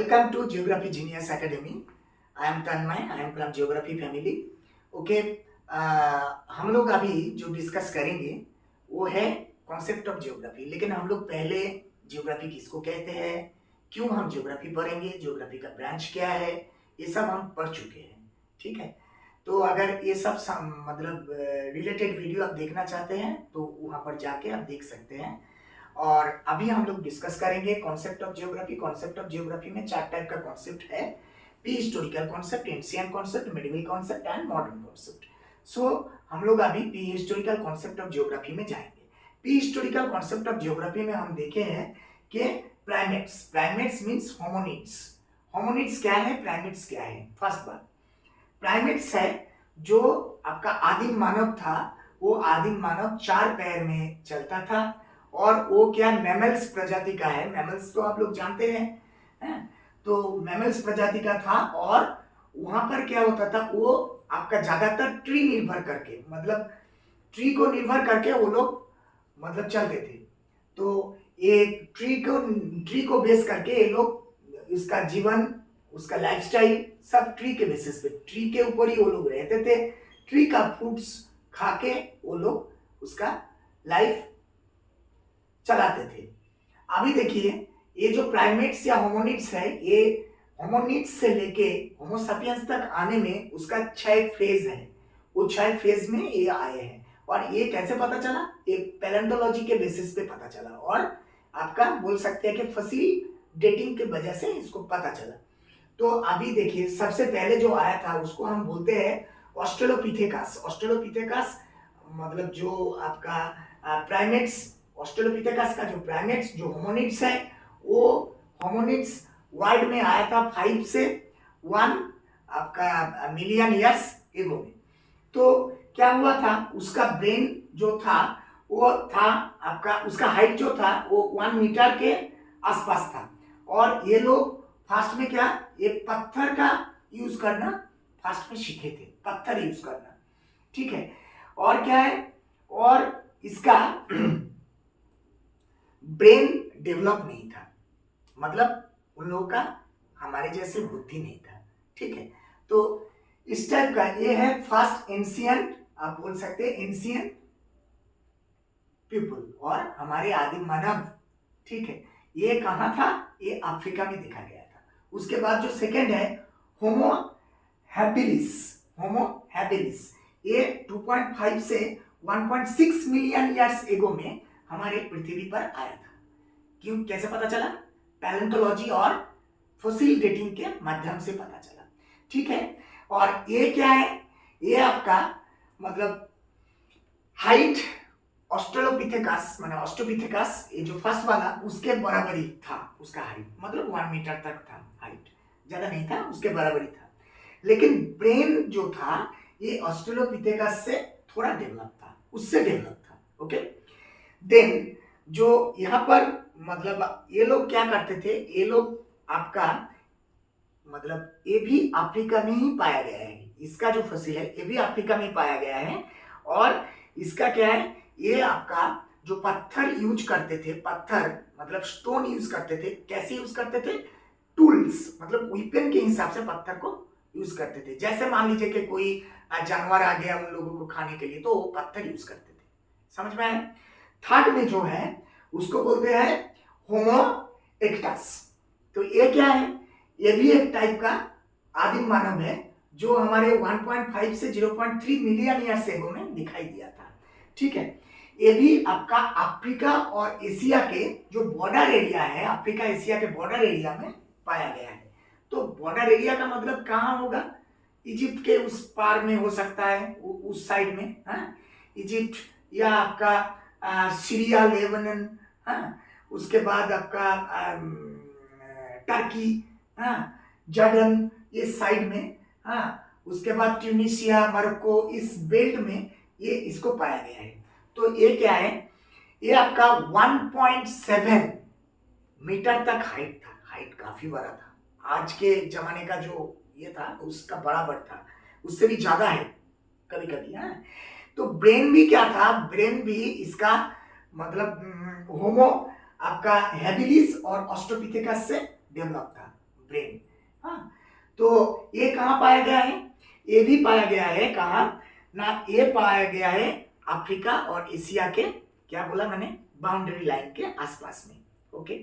Welcome to Geography Genius Academy. I am Tanmay. I am from Geography family. Okay, हम लोग अभी जो discuss करेंगे वो है कॉन्सेप्ट ऑफ ज्योग्राफी। लेकिन हम लोग पहले ज्योग्राफी किसको कहते हैं, क्यों हम ज्योग्राफी पढ़ेंगे, ज्योग्राफी का ब्रांच क्या है, ये सब हम पढ़ चुके हैं। ठीक है, तो अगर ये सब मतलब रिलेटेड वीडियो आप देखना चाहते हैं तो वहाँ पर जाके आप देख सकते हैं। और अभी हम लोग डिस्कस करेंगे concept of geography. Concept of geography में 4 टाइप का कॉन्सेप्ट है: pre historical concept, ancient concept, medieval concept and modern concept. So हम लोग अभी pre historical concept of geography में जाएंगे। Pre historical concept of geography में हम देखे हैं कि primates, primates means hominids. Hominids क्या है, प्राइमेट्स क्या है? फर्स्ट बात, प्राइमेट्स है जो आपका आदिम मानव था। वो आदिम मानव 4 पैर में चलता था और वो क्या मैमल्स प्रजाति का है। मैमल्स तो आप लोग जानते हैं, तो मैमल्स प्रजाति का था। और वहां पर क्या होता था, वो आपका ज्यादातर ट्री निर्भर करके, मतलब ट्री को निर्भर करके वो लोग मतलब चलते थे। तो ये ट्री को बेस करके ये लोग इसका जीवन, उसका लाइफस्टाइल सब ट्री के बेसिस पे, ट्री के ऊपर ही वो लोग रहते थे। ट्री का फ्रूट्स खा के वो लोग उसका लाइफ चलाते थे। अभी देखिए, ये जो प्राइमेट्स या होमोनिड्स है, ये होमोनिड्स से लेके होमोसापियंस तक आने में उसका 6 फेज है। वो 6 फेज में ये आए हैं। और ये कैसे पता चला? ये पैलेंटोलॉजी के बेसिस पे पता चला, और आपका बोल सकते हैं कि फसील डेटिंग के वजह से इसको पता चला। तो अभी देखिए, सबसे पहले जो आया था उसको हम बोलते हैं ऑस्ट्रेलोपिथेकस। ऑस्ट्रेलोपिथेकस मतलब जो आपका प्राइमेट्स, ऑस्ट्रेलोपिथेकस का जो प्राइमेट्स, जो होमोनिड्स है, वो होमोनिड्स वर्ल्ड में आया था 5 से 1 आपका मिलियन ईयर्स एगो में। तो क्या हुआ था, उसका ब्रेन जो था वो था आपका, उसका हाइट जो था वो 1 मीटर के आसपास था। और ये लोग फास्ट में क्या, ये पत्थर का यूज करना फास्ट में सीखे थे, पत्थर यूज करना। ठीक है, और क्या है, और इसका ब्रेन डेवलप नहीं था, मतलब उन लोगों का हमारे जैसे बुद्धि नहीं था। ठीक है, तो इस टाइप का ये है फर्स्ट एंशिएंट, आप बोल सकते हैं एंशिएंट पीपल और हमारे आदिम मानव। ठीक है, ये कहाँ था? ये अफ्रीका में देखा गया था। उसके बाद जो सेकंड है होमो हैबिलिस। होमो हैबिलिस ये 2.5 से 1.6 मिलियन ईयर्स एगो में हमारे पृथ्वी पर आया था। क्यों, कैसे पता चला? पैलेंटोलॉजी और फॉसिल डेटिंग के माध्यम से पता चला। ठीक है, और ये क्या है, ये आपका मतलब हाइट ऑस्ट्रेलोपिथेकस माने ऑस्ट्रोपिथेकस, ये जो फर्स्ट वाला उसके बराबरी था। उसका हाइट मतलब 1 मीटर तक था, हाइट ज्यादा नहीं था, उसके बराबरी था। लेकिन ब्रेन जो था ये ऑस्ट्रेलोपिथेकस से थोड़ा डेवलप था, उससे डेवलप था। ओके, देन जो यहाँ पर मतलब ये लोग क्या करते थे, ये लोग आपका मतलब ये भी अफ्रीका में ही पाया गया है। इसका जो फसिल है ये भी अफ्रीका में पाया गया है। और इसका क्या है, ये आपका जो पत्थर यूज करते थे, पत्थर मतलब स्टोन यूज करते थे। कैसे यूज करते थे? टूल्स मतलब वेपन के हिसाब से पत्थर को यूज करते थे। जैसे मान लीजिए कि कोई जानवर आ गया उन लोगों को खाने के लिए, तो वो पत्थर यूज करते थे। समझ में आया? थर्ड में जो है उसको बोलते हैं होमो इरेक्टस। तो ये क्या है? ये भी एक टाइप का आदिम मानव है जो हमारे 1.5 से 0.3 मिलियन ईयर्स एगो में दिखाई दिया था। ठीक है, ये भी आपका अफ्रीका और एशिया के जो बॉर्डर एरिया है, अफ्रीका एशिया के बॉर्डर एरिया में पाया गया है। तो बॉर्डर एरिया का मतलब कहाँ होगा? इजिप्ट के उस पार में हो सकता है, उस साइड में, हाँ, इजिप्ट या आपका सीरिया, लेबनान, हाँ, उसके बाद आपका टर्की, हाँ, जॉर्डन, ये साइड में, हाँ, उसके बाद ट्यूनिशिया, मोरक्को, इस बेल्ट में ये इसको पाया गया है। तो ये क्या है, ये आपका 1.7 मीटर तक हाइट था। हाइट काफी बड़ा था, आज के जमाने का जो ये था उसका बराबर था, उससे भी ज्यादा है कभी कभी। हाँ, तो ब्रेन भी क्या था, ब्रेन भी इसका मतलब होमो आपका हैबिलिस और ऑस्ट्रोपिथेकस से डेवलप था ब्रेन। हाँ, तो ये कहाँ पाया गया है? ये भी पाया गया है कहाँ ना, ये पाया गया है अफ्रीका और एशिया के, क्या बोला मैंने, बाउंड्री लाइन के आसपास में। ओके,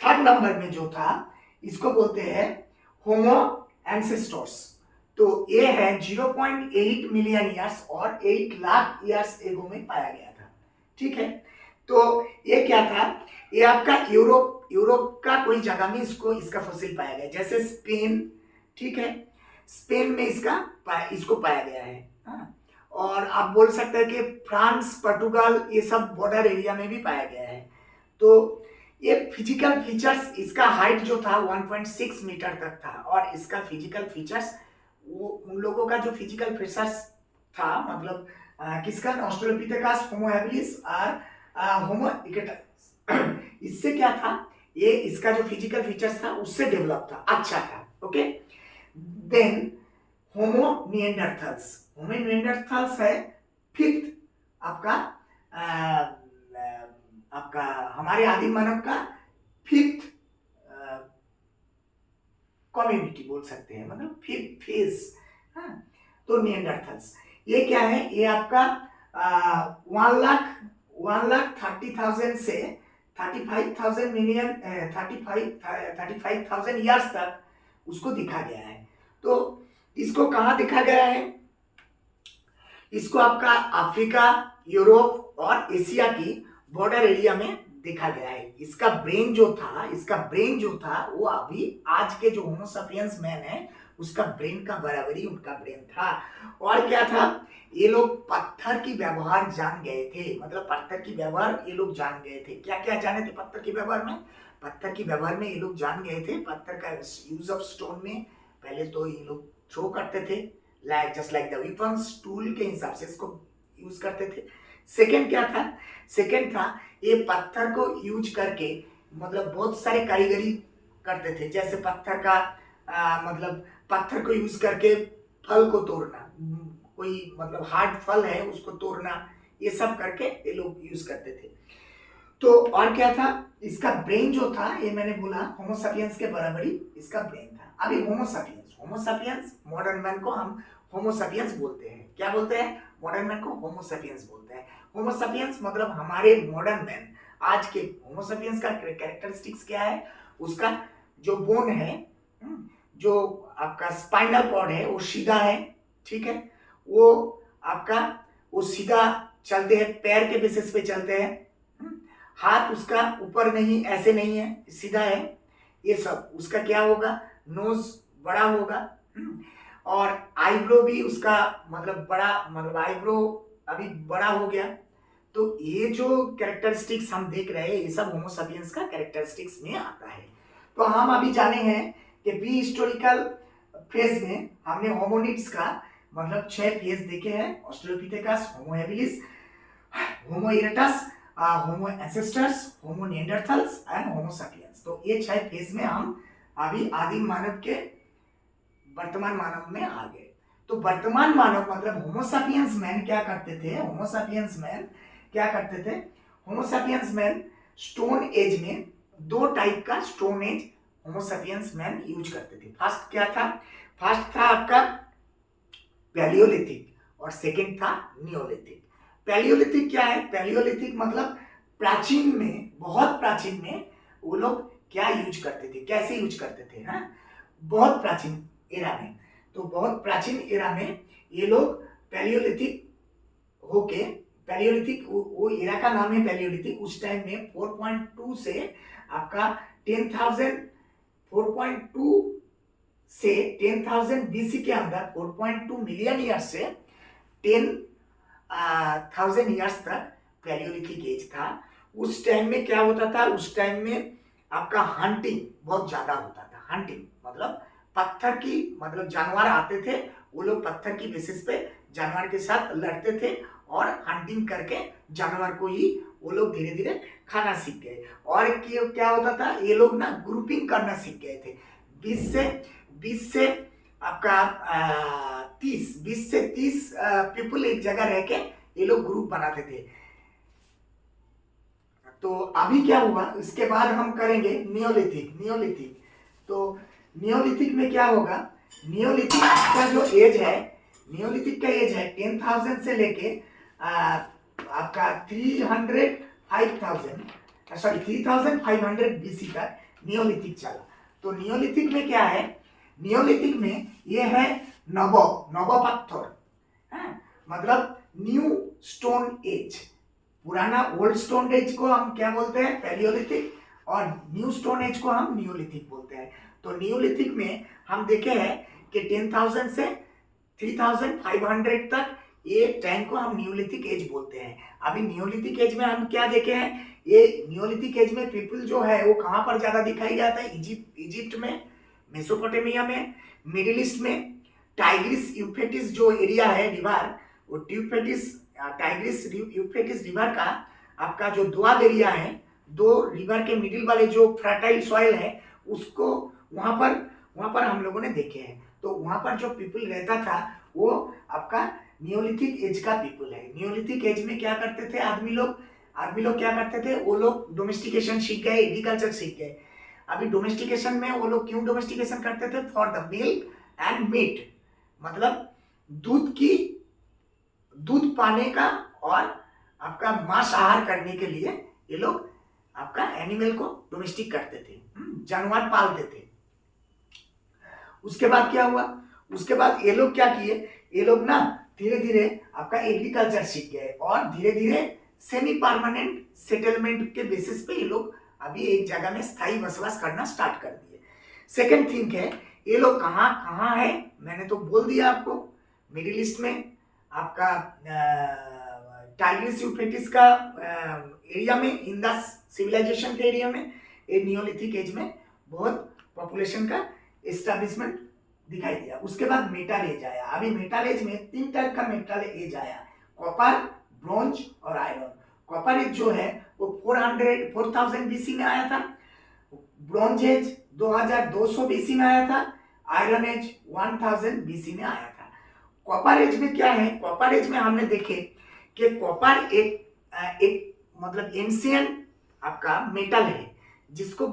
थर्ड नंबर में जो था इसको बोलते हैं होमो एंसेस्टर्स। तो ये है 0.8 मिलियन ईयर्स और 8 लाख ईयर्स एगो में पाया गया था। ठीक है, तो ये क्या था, ये आपका यूरोप का कोई जगह में इसका फॉसिल पाया गया, जैसे स्पेन। ठीक है, स्पेन में इसको पाया गया है। हाँ? और आप बोल सकते हैं कि फ्रांस, पोर्टुगाल, ये सब बॉर्डर एरिया में भी पाया गया है। तो ये फिजिकल फीचर्स, इसका हाइट जो था 1.6 मीटर तक था, और इसका फिजिकल फीचर्स, वो उन लोगों का जो फिजिकल फीचर्स था, मतलब किसका, ऑस्ट्रेलोपिथेकस, होमो हैबिलिस और होमो इरेक्टस। इससे क्या था, ये इसका जो फिजिकल फीचर्स था उससे डेवलप था, अच्छा था। ओके, देन होमो निएंडरथल्स। होमो निएंडरथल्स है फिफ्थ आपका आपका हमारे आदिम मानव का फिफ्थ कम्युनिटी बोल सकते हैं, मतलब फिफ्थ फेज। हाँ, तो निएंडरथल्स ये क्या है, ये आपका 1,30,000 से 35,000 मिलियन 35,000 ईयर्स तक उसको दिखा गया है। तो इसको कहाँ दिखा गया है, इसको आपका अफ्रीका, यूरोप और एशिया की बॉर्डर एरिया में देखा गया है। इसका ब्रेन जो था वो अभी आज के जो होमो सपियंस मैन है उसका ब्रेन का बराबरी उनका ब्रेन था। और क्या था, ये लोग पत्थर की व्यवहार जान गए थे, मतलब पत्थर की व्यवहार ये लोग जान गए थे। क्या क्या जाने थे पत्थर के व्यवहार में? पत्थर की व्यवहार में ये लोग जान गए थे पत्थर का यूज ऑफ स्टोन में। पहले तो ये लोग थ्रो करते थे, just like the weapons, tool के हिसाब से इसको यूज करते थे। सेकंड क्या था, सेकंड था ये पत्थर को यूज करके मतलब बहुत सारे कारीगरी करते थे, जैसे पत्थर का मतलब पत्थर को यूज करके फल को तोड़ना, कोई मतलब हार्ड फल है उसको तोड़ना, ये सब करके ये लोग यूज करते थे। तो और क्या था, इसका ब्रेन जो था, ये मैंने बोला होमो सपियंस के बराबरी इसका ब्रेन था। अभी होमो सपियंस मॉडर्न मैन को हम होमो सपियंस बोलते हैं। क्या बोलते हैं? मॉडर्न मैन को होमो सपियंस बोलते हैं। होमो सपियंस मतलब हमारे मॉडर्न मैन, आज के होमो सपियंस का कैरेक्टरिस्टिक्स क्या है, उसका जो बोन है, जो आपका स्पाइनल कॉर्ड है वो सीधा है। ठीक है, वो आपका वो सीधा चलते हैं, पैर के बेसिस पे चलते हैं, हाथ उसका ऊपर नहीं, ऐसे नहीं है, सीधा है। ये सब उसका क्या होगा, नोज बड़ा होगा, और आईब्रो भी उसका मतलब बड़ा, मतलब आईब्रो अभी बड़ा हो गया। तो ये जो कैरेक्टरिस्टिक्स हम देख रहे हैं ये सब होमो सपियंस का कैरेक्टरिस्टिक्स में आता है। तो हम अभी जाने हैं कि प्री हिस्टोरिकल फेज में हमने होमोनिड्स का मतलब 6 फेज देखे हैं, Australopithecus, Homo habilis, Homo erectus, Homo ancestors, Homo Neanderthals and Homo sapiens. तो ये 6 फेज में हम अभी आदिम मानव के वर्तमान मानव में आ गए। तो वर्तमान मानव मतलब होमो सपियंस मैन क्या करते थे, होमो सपियंस मैन स्टोन एज में 2 टाइप का स्टोन एज होमो सपियंस मैन यूज करते थे। फर्स्ट क्या था, फर्स्ट था आपका पैलियोलिथिक और सेकंड था नियोलिथिक। पैलियोलिथिक क्या है, पैलियोलिथिक मतलब प्राचीन में, बहुत प्राचीन में वो लोग क्या यूज करते थे, कैसे यूज करते थे, हाँ? बहुत प्राचीन एरा में, तो बहुत प्राचीन एरा में ये लोग पैलियोलिथिक होके, पैलियोलिथिक वो एरा का नाम है पैलियोलिथिक। उस टाइम में 4.2 से आपका 10,000, 4.2 से 10,000 बीसी के अंदर 4.2 मिलियन ईयर्स से 10,000 ईयर्स तक पैलियोलिथिक एज था। उस टाइम में क्या होता था, उस टाइम में आपका हंटिंग बहुत ज्यादा होता था। हंटिंग मतलब पत्थर की, मतलब जानवर आते थे, वो लोग पत्थर की बेसिस पे जानवर के साथ लड़ते थे और हंटिंग करके जानवर को ही वो लोग धीरे धीरे खाना सीख गए। और क्या होता था, ये लोग ना ग्रुपिंग करना सीख गए थे। 20 से आपका 20 से 30 पीपल एक जगह रह के ये लोग ग्रुप बनाते थे। तो अभी क्या हुआ, इसके बाद हम करेंगे नियोलिथिक। तो नियोलिथिक में क्या होगा, नियोलिथिक का जो एज है, नियोलिथिक का एज है 10,000 से लेके आपका 3,500 BC तक नियोलिथिक चला। तो नियोलिथिक में क्या है, नियोलिथिक में ये है नव पत्थर, मतलब न्यू स्टोन एज। पुराना ओल्ड स्टोन एज को हम क्या बोलते हैं, पैलियोलिथिक, और न्यू स्टोन एज को हम नियोलिथिक बोलते हैं। तो नियोलिथिक में हम देखे हैं कि 10,000 से 3,500 तक ये टाइम को हम नियोलिथिक एज बोलते हैं। अभी नियोलिथिक एज में हम क्या देखे हैं, ये नियोलिथिक एज में पीपल जो है वो कहाँ पर ज्यादा दिखाई जाता है, इजिप्ट में, मेसोपोटामिया में, मिडिल ईस्ट में, टाइग्रिस यूफ्रेटिस जो एरिया है रिवर, वो टाइग्रिस यूफ्रेटिस रिवर का आपका जो दोआब एरिया है, दो रिवर के मिडिल वाले जो फर्टाइल सॉइल है, उसको वहां पर हम लोगों ने देखे हैं। तो वहां पर जो पीपल रहता था वो आपका नियोलिथिक एज का पीपल है। नियोलिथिक एज में क्या करते थे आदमी लोग क्या करते थे, वो लोग डोमेस्टिकेशन सीख गए, एग्रीकल्चर सीख गए। अभी डोमेस्टिकेशन में वो लोग क्यों डोमेस्टिकेशन करते थे, for the milk and meat, मतलब दूध पाने का और आपका मांसाहार करने के लिए ये लोग आपका एनिमल को डोमेस्टिक करते थे, जानवर पालते थे। उसके बाद क्या हुआ, उसके बाद ये लोग क्या किए, ये लोग ना धीरे धीरे आपका एग्रीकल्चर सीख गए और धीरे धीरे सेमी परमानेंट सेटलमेंट के बेसिस पे ये लोग अभी एक जगह में स्थायी बसवास करना स्टार्ट कर दिए। सेकंड थिंग है, ये लोग कहाँ कहाँ है, मैंने तो बोल दिया आपको, मिडिल ईस्ट में आपका टाइग्रिस यूफ्रेटिस का एरिया में, इंडस सिविलाइजेशन के एरिया में, ये नियोलिथिक एज में बहुत पॉपुलेशन का एस्टैब्लिशमेंट दिखाई दिया। उसके बाद मेटल एज आया। अभी मेटल एज में 3 टाइप का मेटल एज आया, कॉपर, ब्रोंज और आयरन। कॉपर एज जो है वो 4000 BC में आया था, ब्रोंज एज 2200 BC में आया था, आयरन एज 1000 BC में आया था। कॉपर एज में क्या है, कॉपर एज में हमने देखे कि कॉपर एक मतलब एंशिएंट आपका मेटल है, जिसको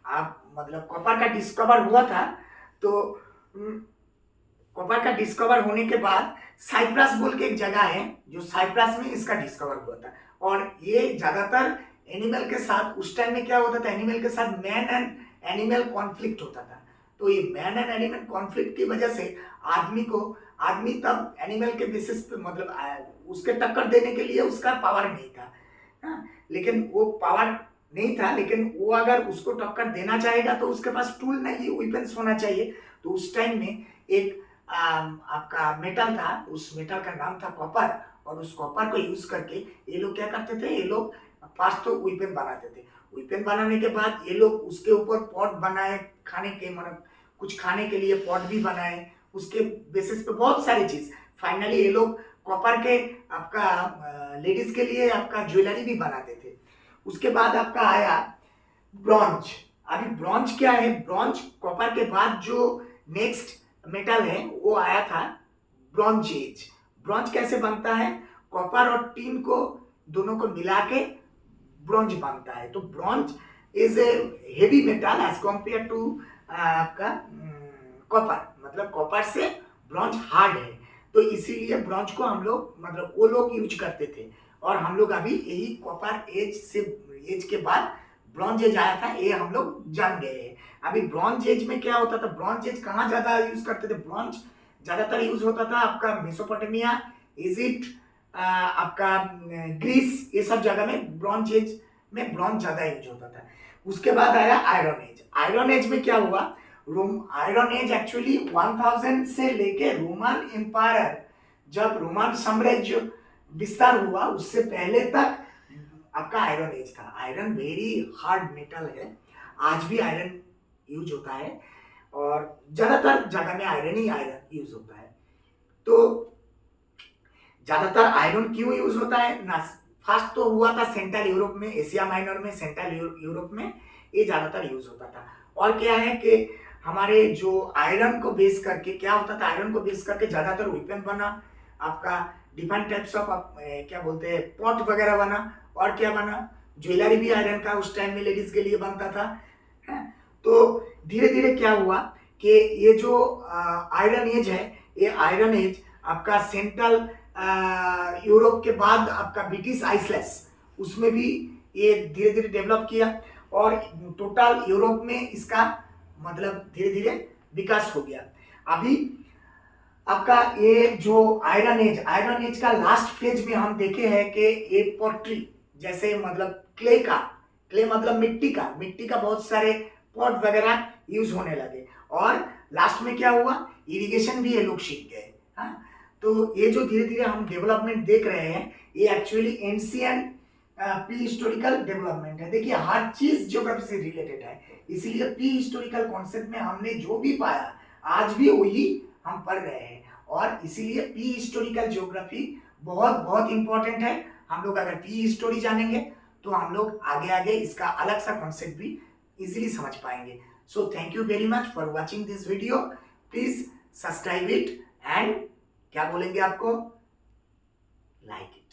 आप मतलब कॉपर का डिस्कवर हुआ था। तो कॉपर का डिस्कवर होने के बाद साइप्रस बोल के एक जगह है, जो साइप्रस में इसका डिस्कवर हुआ था। और ये ज्यादातर एनिमल के साथ, उस टाइम में क्या होता था, एनिमल के साथ मैन एंड एनिमल कॉन्फ्लिक्ट होता था। तो ये मैन एंड एनिमल कॉन्फ्लिक्ट की वजह से आदमी तब एनिमल के बेसिस पे मतलब उसके टक्कर देने के लिए उसका पावर नहीं था, लेकिन वो पावर नहीं था, लेकिन वो अगर उसको टक्कर देना चाहेगा तो उसके पास टूल नहीं, वेपन्स होना चाहिए। तो उस टाइम में एक आपका मेटल था, उस मेटल का नाम था कॉपर, और उस कॉपर को यूज करके ये लोग क्या करते थे, ये लोग फास्ट तो वेपन बनाते थे। वेपन बनाने के बाद ये लोग उसके ऊपर पॉट बनाए, खाने के मतलब कुछ खाने के लिए पॉट भी बनाए, उसके बेसिस पे बहुत सारी चीज। फाइनली ये लोग कॉपर के आपका लेडीज के लिए आपका ज्वेलरी भी बनाते थे। उसके बाद आपका आया ब्रॉन्ज। अभी ब्रॉन्ज क्या है, ब्रॉन्ज कॉपर के बाद जो नेक्स्ट मेटल है वो आया था ब्रॉन्ज एज। ब्रॉन्ज कैसे बनता है, कॉपर और टीन को दोनों को मिला के ब्रॉन्ज बनता है। तो bronze is a heavy metal as compare to आपका कॉपर, मतलब कॉपर से ब्रॉन्ज हार्ड है। तो इसीलिए ब्रॉन्ज को हम लोग मतलब वो लोग यूज करते थे, और हम लोग अभी यही कॉपर एज के बाद ब्रॉन्ज एज आया था, ये हम लोग जान गए हैं। अभी ब्रॉन्ज एज में क्या होता था, ब्रॉन्ज एज कहाँ ज्यादा यूज करते थे, ब्रॉन्ज ज्यादातर यूज होता था आपका मेसोपोटामिया, इजिप्ट, आपका ग्रीस, ये सब जगह में ब्रॉन्ज एज में ब्रॉन्ज ज्यादा यूज होता था। उसके बाद आया आयरन एज। आयरन एज में क्या हुआ, आयरन एज एक्चुअली 1000 से लेके रोमन एम्पायर, जब रोमन साम्राज्य विस्तार हुआ उससे पहले तक आपका आयरन एज था। आयरन वेरी हार्ड मेटल है, आज भी आयरन यूज होता है, और ज्यादातर जगह में आयरन यूज होता है। तो ज्यादातर आयरन क्यों यूज होता है ना, फर्स्ट तो हुआ था सेंट्रल यूरोप में, एशिया माइनर में, सेंट्रल यूरोप में ये ज्यादातर यूज होता था। और क्या है कि हमारे जो आयरन को बेस करके क्या होता था, आयरन को बेस करके ज्यादातर वेपन बना, आपका डिफरेंट टाइप्स ऑफ क्या बोलते हैं पॉट वगैरह बना, और क्या बना, ज्वेलरी भी आयरन का उस टाइम में लेडीज के लिए बनता था, है? तो धीरे धीरे क्या हुआ कि ये जो आयरन एज है, ये आयरन एज आपका सेंट्रल यूरोप के बाद आपका ब्रिटिश आइसलैंड्स, उसमें भी ये धीरे धीरे डेवलप किया और टोटल यूरोप में इसका मतलब धीरे धीरे विकास हो गया। अभी आपका ये जो आयरन एज का लास्ट फेज में हम देखे हैं कि ये पॉटरी, जैसे मतलब क्ले मतलब मिट्टी का बहुत सारे पॉट वगैरह यूज होने लगे और लास्ट में क्या हुआ, इरिगेशन भी ये लोग सीख गए। हाँ, तो ये जो धीरे धीरे हम डेवलपमेंट देख रहे हैं, ये actually ancient pre historical development है। देखिए हर चीज ज्योग्राफी से रिलेटेड है, इसीलिए प्री हिस्टोरिकल कॉन्सेप्ट में हमने जो भी पाया आज भी वही हम पढ़ रहे हैं और इसीलिए प्री हिस्टोरिकल ज्योग्राफी बहुत बहुत इंपॉर्टेंट है। हम लोग अगर प्री हिस्टोरी जानेंगे तो हम लोग आगे आगे इसका अलग सा कॉन्सेप्ट भी इजीली समझ पाएंगे। So thank you very much for watching this video. Please subscribe it and क्या बोलेंगे आपको, लाइक इट।